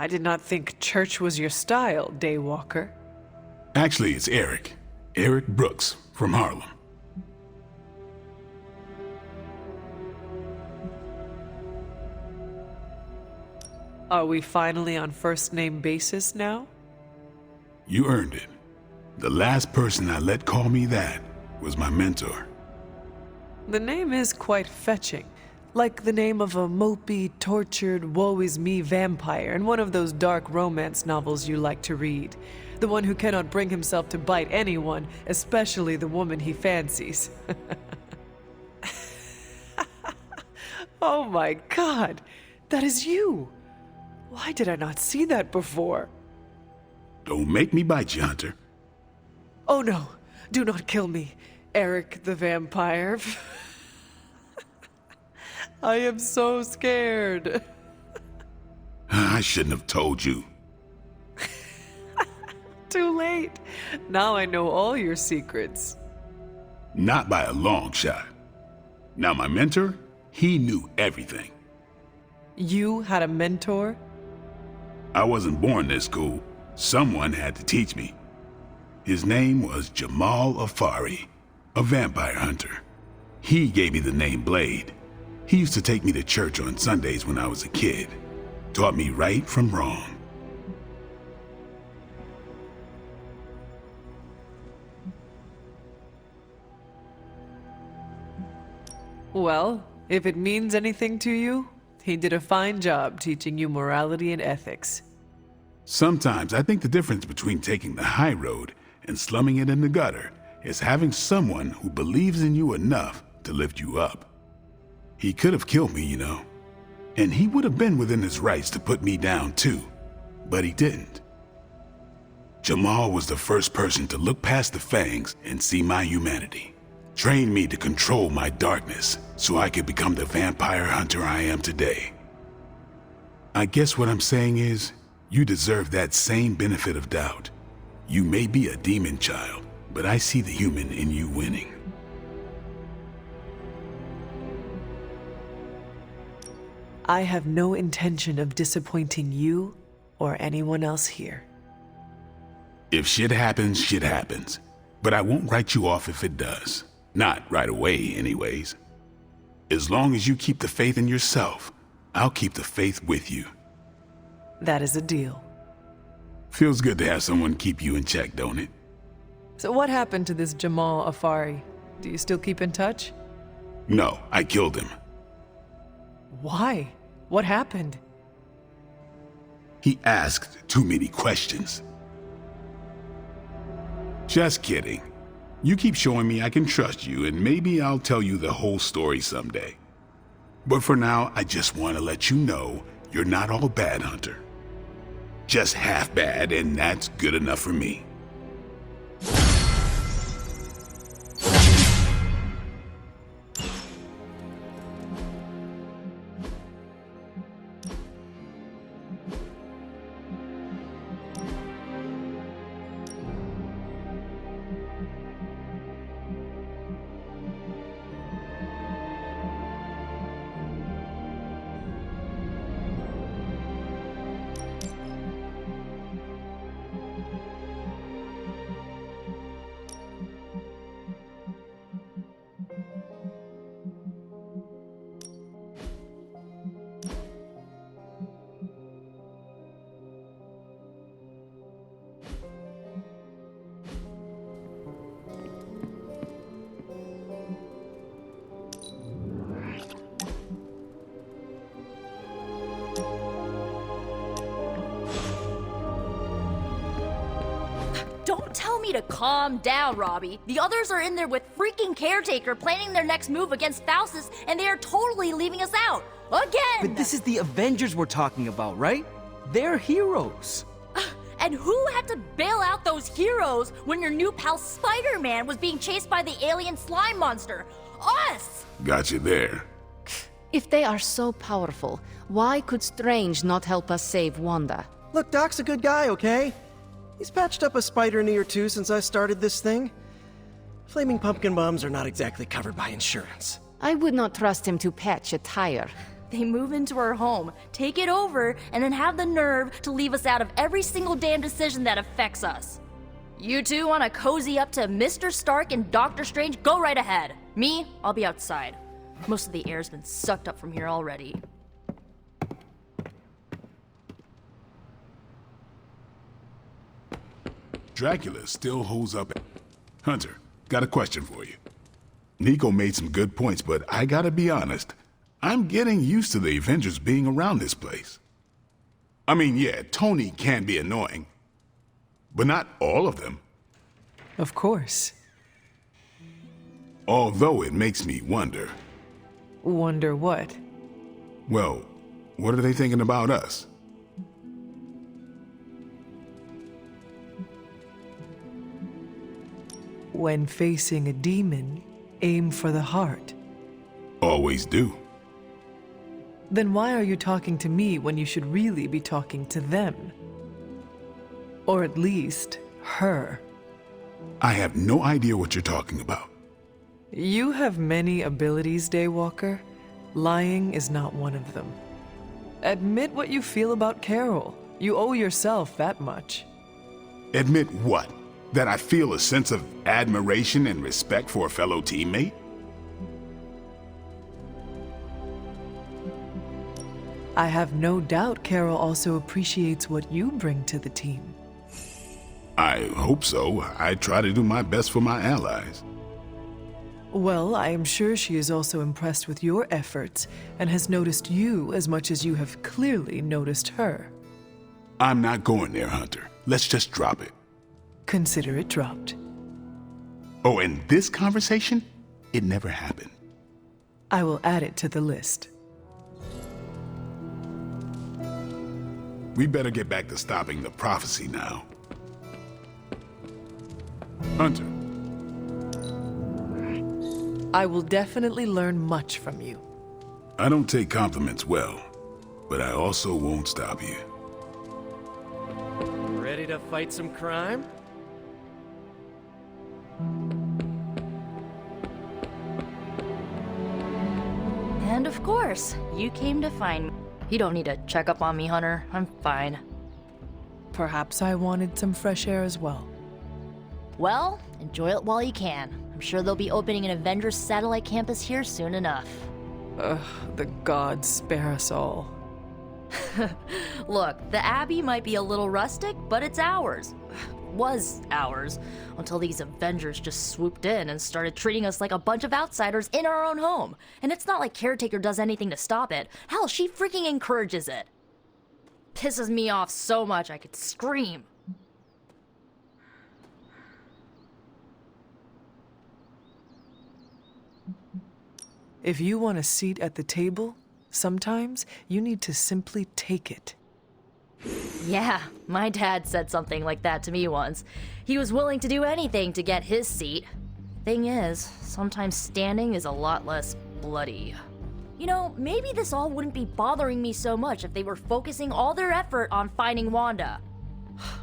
I did not think church was your style, Daywalker. Actually, it's Eric. Eric Brooks from Harlem. Are we finally on first-name basis now? You earned it. The last person I let call me that was my mentor. The name is quite fetching. Like the name of a mopey, tortured, woe-is-me vampire in one of those dark romance novels you like to read. The one who cannot bring himself to bite anyone, especially the woman he fancies. Oh my God! That is you! Why did I not see that before? Don't make me bite you, Hunter. Oh no! Do not kill me, Eric the vampire. I am so scared. I shouldn't have told you. Too late. Now I know all your secrets. Not by a long shot. Now my mentor, he knew everything. You had a mentor? I wasn't born this cool. Someone had to teach me. His name was Jamal Afari, a vampire hunter. He gave me the name Blade. He used to take me to church on Sundays when I was a kid. Taught me right from wrong. Well, if it means anything to you, he did a fine job teaching you morality and ethics. Sometimes I think the difference between taking the high road and slumming it in the gutter is having someone who believes in you enough to lift you up. He could have killed me, you know. And he would have been within his rights to put me down too, but he didn't. Jamal was the first person to look past the fangs and see my humanity. Trained me to control my darkness so I could become the vampire hunter I am today. I guess what I'm saying is, you deserve that same benefit of doubt. You may be a demon child, but I see the human in you winning. I have no intention of disappointing you or anyone else here. If shit happens, shit happens. But I won't write you off if it does. Not right away, anyways. As long as you keep the faith in yourself, I'll keep the faith with you. That is a deal. Feels good to have someone keep you in check, don't it? So what happened to this Jamal Afari? Do you still keep in touch? No, I killed him. Why? What happened? He asked too many questions. Just kidding. You keep showing me I can trust you, and maybe I'll tell you the whole story someday. But for now, I just want to let you know you're not all bad, Hunter. Just half bad, and that's good enough for me. Don't tell me to calm down, Robbie. The others are in there with freaking Caretaker planning their next move against Faustus, and they are totally leaving us out. Again! But this is the Avengers we're talking about, right? They're heroes. And who had to bail out those heroes when your new pal Spider-Man was being chased by the alien slime monster? Us! Got you there. If they are so powerful, why could Strange not help us save Wanda? Look, Doc's a good guy, okay? He's patched up a spider knee or two since I started this thing. Flaming pumpkin bombs are not exactly covered by insurance. I would not trust him to patch a tire. They move into our home, take it over, and then have the nerve to leave us out of every single damn decision that affects us. You two want to cozy up to Mr. Stark and Doctor Strange? Go right ahead. Me, I'll be outside. Most of the air's been sucked up from here already. Dracula still holds up. Hunter, got a question for you. Nico made some good points, but I gotta be honest. I'm getting used to the Avengers being around this place. I mean, yeah, Tony can be annoying, but not all of them. Of course. Although it makes me wonder, Wonder what? well, what are they thinking about us? When facing a demon, aim for the heart. Always do. Then why are you talking to me when you should really be talking to them? Or at least, her. I have no idea what you're talking about. You have many abilities, Daywalker. Lying is not one of them. Admit what you feel about Carol. You owe yourself that much. Admit what? That I feel a sense of admiration and respect for a fellow teammate? I have no doubt Carol also appreciates what you bring to the team. I hope so. I try to do my best for my allies. Well, I am sure she is also impressed with your efforts and has noticed you as much as you have clearly noticed her. I'm not going there, Hunter. Let's just drop it. Consider it dropped. Oh, and this conversation? It never happened. I will add it to the list. We better get back to stopping the prophecy now. Hunter, I will definitely learn much from you. I don't take compliments well, but I also won't stop you. Ready to fight some crime? And of course, you came to find me. You don't need to check up on me, Hunter. I'm fine. Perhaps I wanted some fresh air as well. Well, enjoy it while you can. I'm sure they'll be opening an Avengers satellite campus here soon enough. Ugh, the gods spare us all. Look, the Abbey might be a little rustic, but it's ours. Was ours. Until these Avengers just swooped in and started treating us like a bunch of outsiders in our own home. And it's not like Caretaker does anything to stop it. Hell, she freaking encourages it. Pisses me off so much I could scream. If you want a seat at the table, sometimes you need to simply take it. Yeah, my dad said something like that to me once. He was willing to do anything to get his seat. Thing is, sometimes standing is a lot less bloody. You know, maybe this all wouldn't be bothering me so much if they were focusing all their effort on finding Wanda.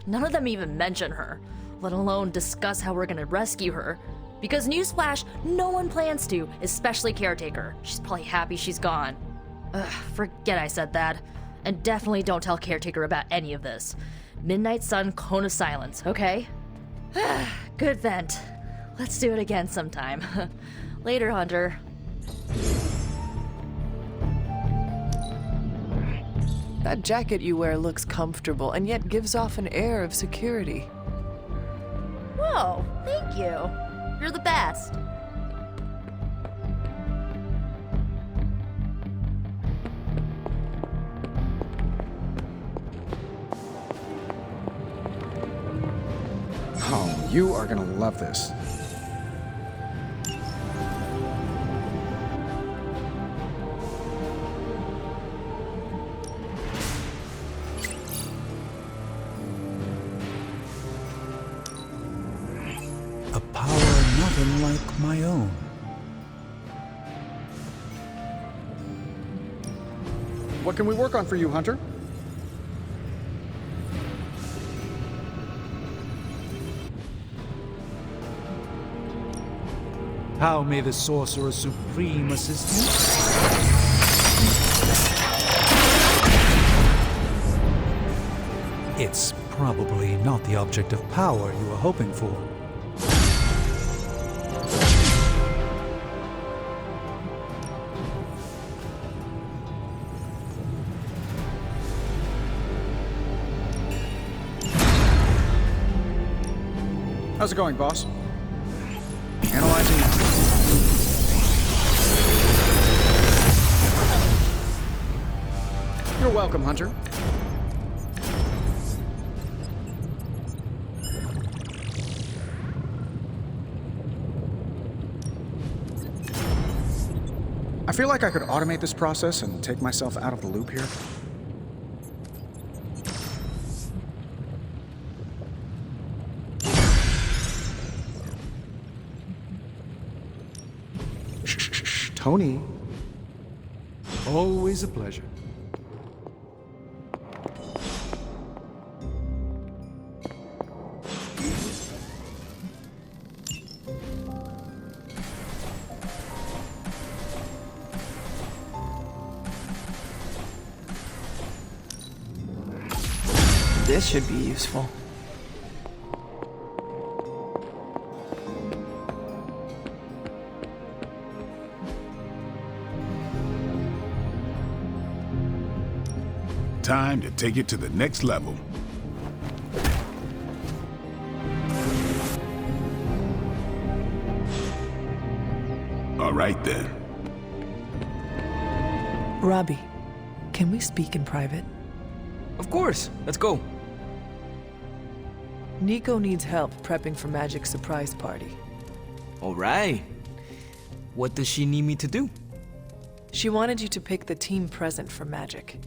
None of them even mention her, let alone discuss how we're gonna rescue her. Because newsflash, no one plans to, especially Caretaker. She's probably happy she's gone. Ugh, forget I said that. And definitely don't tell Caretaker about any of this. Midnight Sun, Cone of Silence, okay? Good vent. Let's do it again sometime. Later, Hunter. That jacket you wear looks comfortable and yet gives off an air of security. Whoa, thank you. You're the best. Oh, you are gonna love this. A power not unlike my own. What can we work on for you, Hunter? How may the Sorcerer Supreme assist you? It's probably not the object of power you were hoping for. How's it going, boss? Analyzing now. You're welcome, Hunter. I feel like I could automate this process and take myself out of the loop here. Shh, Tony. Always a pleasure. This should be useful. Time to take it to the next level. All right then. Robbie, can we speak in private? Of course. Let's go. Nico needs help prepping for Magic's surprise party. All right. What does she need me to do? She wanted you to pick the team present for Magic.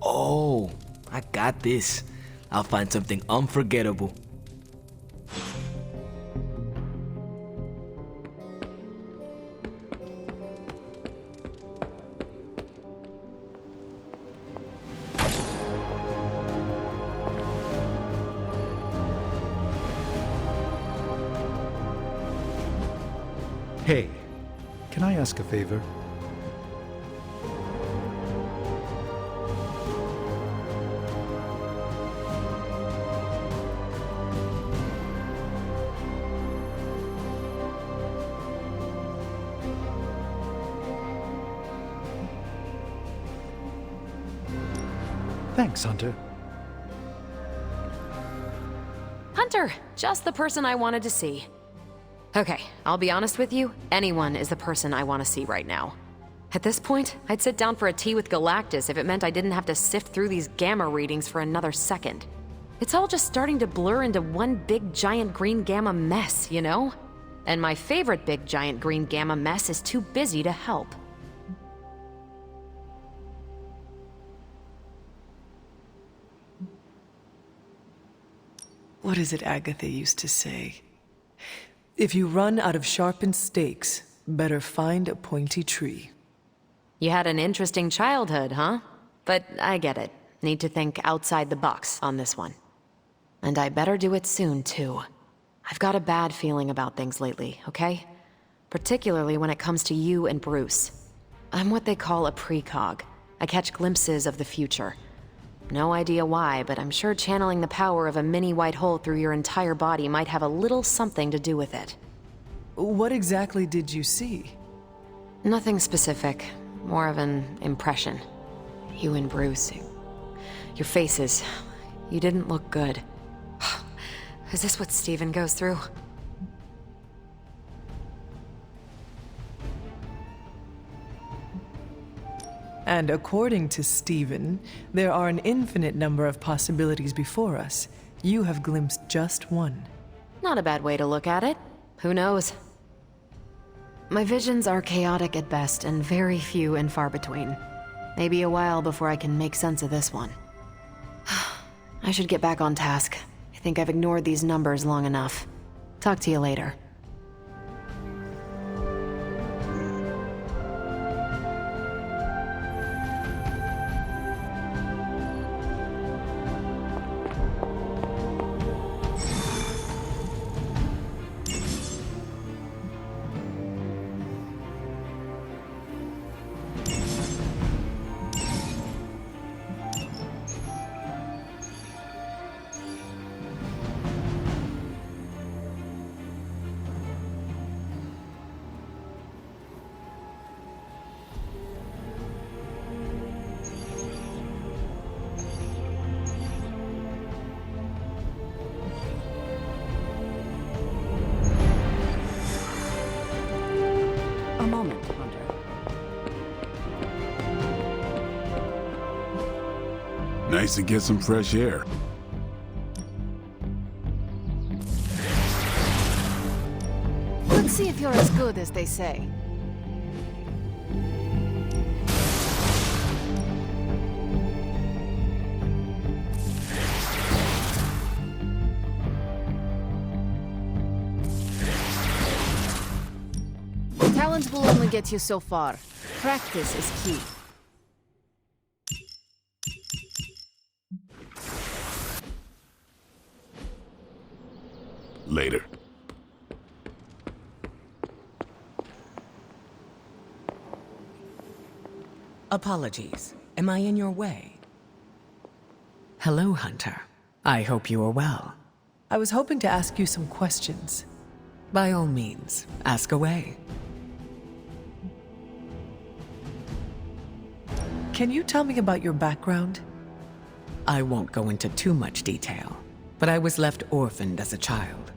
Oh, I got this. I'll find something unforgettable. Hey, can I ask a favor? Thanks, Hunter. Hunter, just the person I wanted to see. Okay, I'll be honest with you, anyone is the person I want to see right now. At this point, I'd sit down for a tea with Galactus if it meant I didn't have to sift through these gamma readings for another second. It's all just starting to blur into one big giant green gamma mess, you know? And my favorite big giant green gamma mess is too busy to help. What is it Agatha used to say? If you run out of sharpened stakes, better find a pointy tree. You had an interesting childhood, huh? But I get it. Need to think outside the box on this one. And I better do it soon, too. I've got a bad feeling about things lately, okay? Particularly when it comes to you and Bruce. I'm what they call a precog. I catch glimpses of the future. No idea why, but I'm sure channeling the power of a mini white hole through your entire body might have a little something to do with it. What exactly did you see? Nothing specific. More of an impression. You and Bruce. Your faces. You didn't look good. Is this what Steven goes through? And according to Steven, there are an infinite number of possibilities before us. You have glimpsed just one. Not a bad way to look at it. Who knows? My visions are chaotic at best and very few and far between. Maybe a while before I can make sense of this one. I should get back on task. I think I've ignored these numbers long enough. Talk to you later. A moment, Hunter. Nice to get some fresh air. Let's see if you're as good as they say. Talent will only get you so far. Practice is key. Later. Apologies. Am I in your way? Hello, Hunter. I hope you are well. I was hoping to ask you some questions. By all means, ask away. Can you tell me about your background? I won't go into too much detail, but I was left orphaned as a child.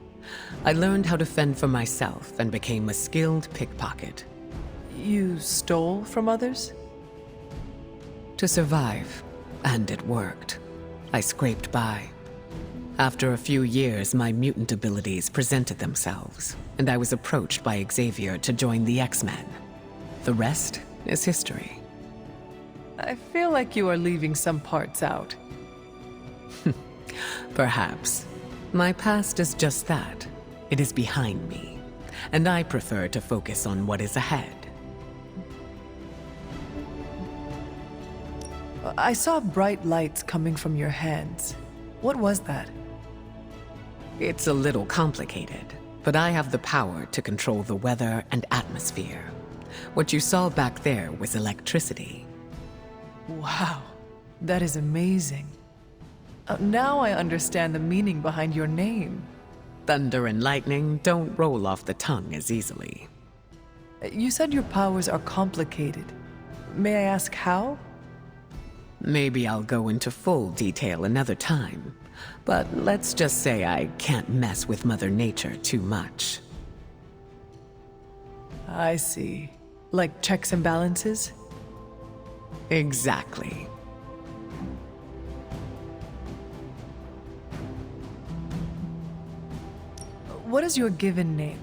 I learned how to fend for myself and became a skilled pickpocket. You stole from others? To survive, and it worked. I scraped by. After a few years, my mutant abilities presented themselves, and I was approached by Xavier to join the X-Men. The rest is history. I feel like you are leaving some parts out. Perhaps. My past is just that. It is behind me, and I prefer to focus on what is ahead. I saw bright lights coming from your hands. What was that? It's a little complicated, but I have the power to control the weather and atmosphere. What you saw back there was electricity. Wow, that is amazing. Now I understand the meaning behind your name. Thunder and lightning don't roll off the tongue as easily. You said your powers are complicated. May I ask how? Maybe I'll go into full detail another time, but let's just say I can't mess with Mother Nature too much. I see. Like checks and balances? Exactly. What is your given name?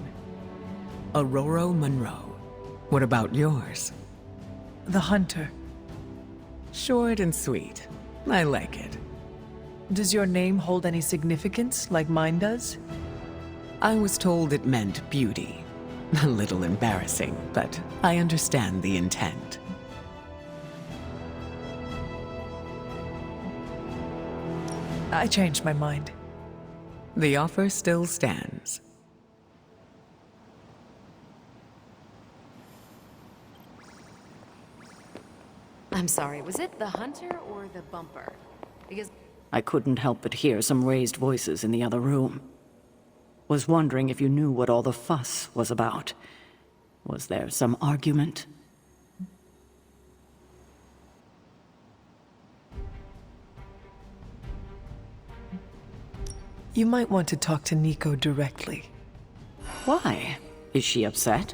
Aurora Monroe. What about yours? The Hunter. Short and sweet. I like it. Does your name hold any significance, like mine does? I was told it meant beauty. A little embarrassing, but I understand the intent. I changed my mind. The offer still stands. I'm sorry, was it the hunter or the bumper? Because I couldn't help but hear some raised voices in the other room. Was wondering if you knew what all the fuss was about. Was there some argument? You might want to talk to Nico directly. Why? Is she upset?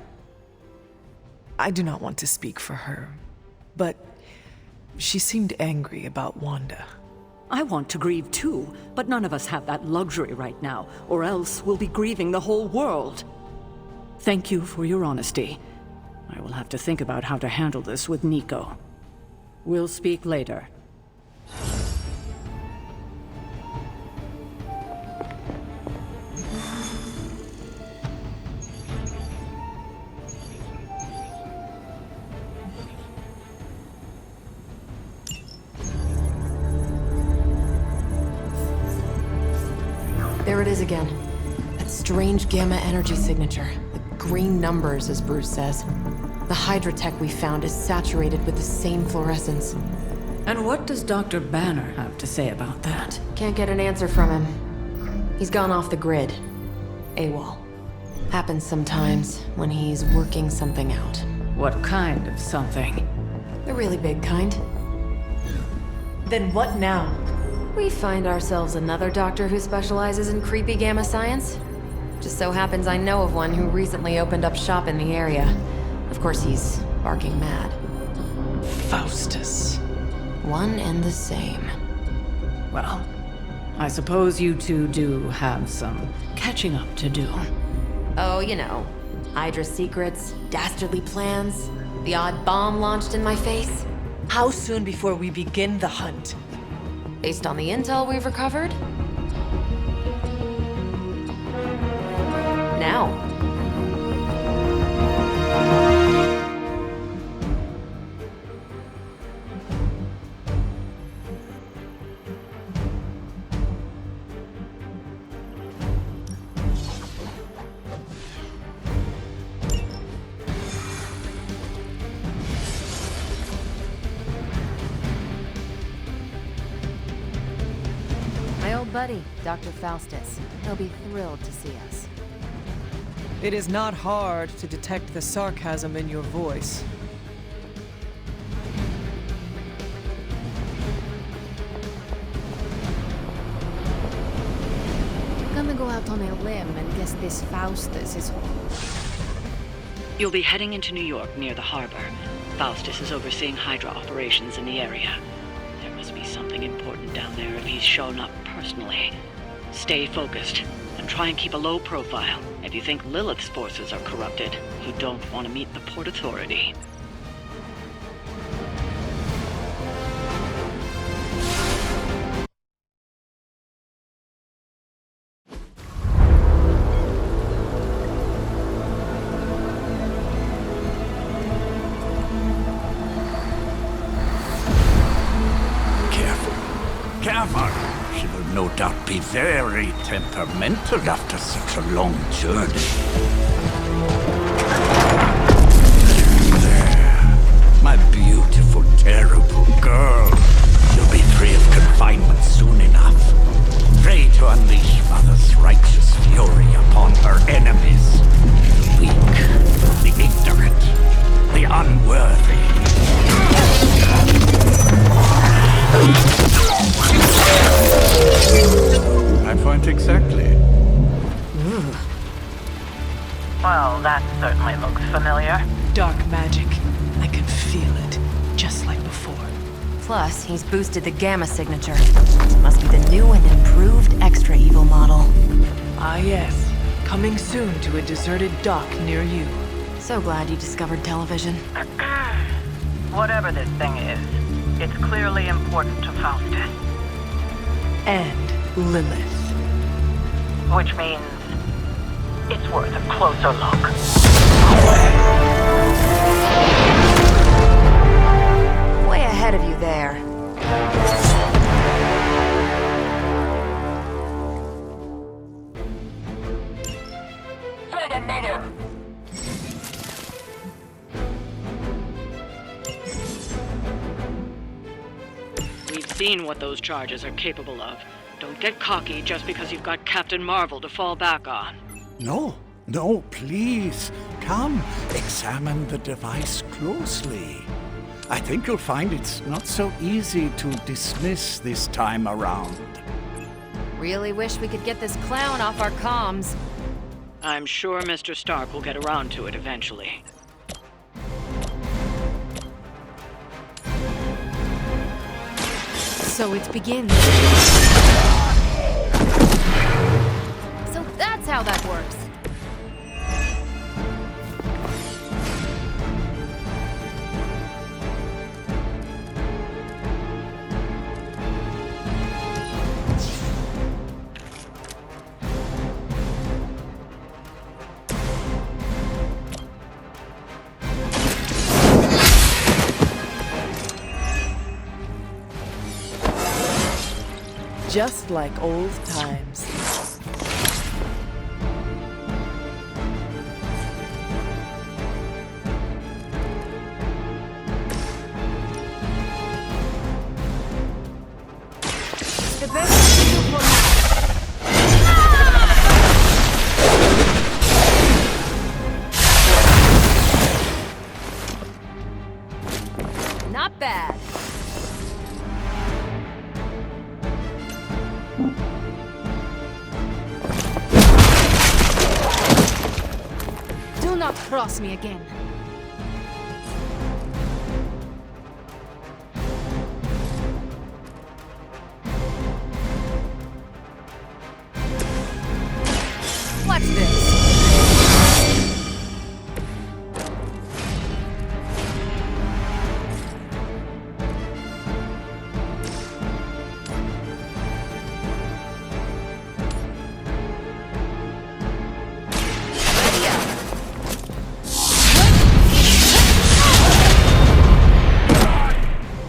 I do not want to speak for her, but she seemed angry about Wanda. I want to grieve too, but none of us have that luxury right now, or else we'll be grieving the whole world. Thank you for your honesty. I will have to think about how to handle this with Nico. We'll speak later. there it is again. That strange gamma energy signature. The green numbers, as Bruce says. The Hydra tech we found is saturated with the same fluorescence. And what does Dr. Banner have to say about that? Can't get an answer from him. He's gone off the grid. AWOL. Happens sometimes when he's working something out. What kind of something? The really big kind. Then what now? We find ourselves another doctor who specializes in creepy gamma science. Just so happens I know of one who recently opened up shop in the area. Of course, he's barking mad. Faustus. One and the same. Well, I suppose you two do have some catching up to do. Oh, you know, Hydra secrets, dastardly plans, the odd bomb launched in my face. How soon before we begin the hunt? Based on the intel we've recovered? Now. My old buddy, Dr. Faustus. He'll be thrilled to see us. It is not hard to detect the sarcasm in your voice. Gonna go out on a limb and guess this Faustus is... You'll be heading into New York near the harbor. Faustus is overseeing Hydra operations in the area. There must be something important down there if he's shown up personally. Stay focused, and try and keep a low profile. If you think Lilith's forces are corrupted, you don't want to meet the Port Authority. Careful. She will no doubt be very temperamental after such a long journey. There. My beautiful, terrible girl. You'll be free of confinement soon enough. Pray to unleash Mother's righteous fury upon her enemies. The weak, the ignorant, the unworthy. I point exactly. Well, that certainly looks familiar. Dark magic. I can feel it, just like before. Plus, he's boosted the gamma signature. Must be the new and improved Extra Evil model. Ah yes, coming soon to a deserted dock near you. So glad you discovered television. Whatever this thing is, it's clearly important to Faustus. And Lilith. Which means it's worth a closer look. Way ahead of you there. We've seen what those charges are capable of. Don't get cocky just because you've got Captain Marvel to fall back on. No, no, please. Come, examine the device closely. I think you'll find it's not so easy to dismiss this time around. Really wish we could get this clown off our comms. I'm sure Mr. Stark will get around to it eventually. So it begins. So that's how that works. Just like old times. The best thing for now. Not bad. Do not cross me again.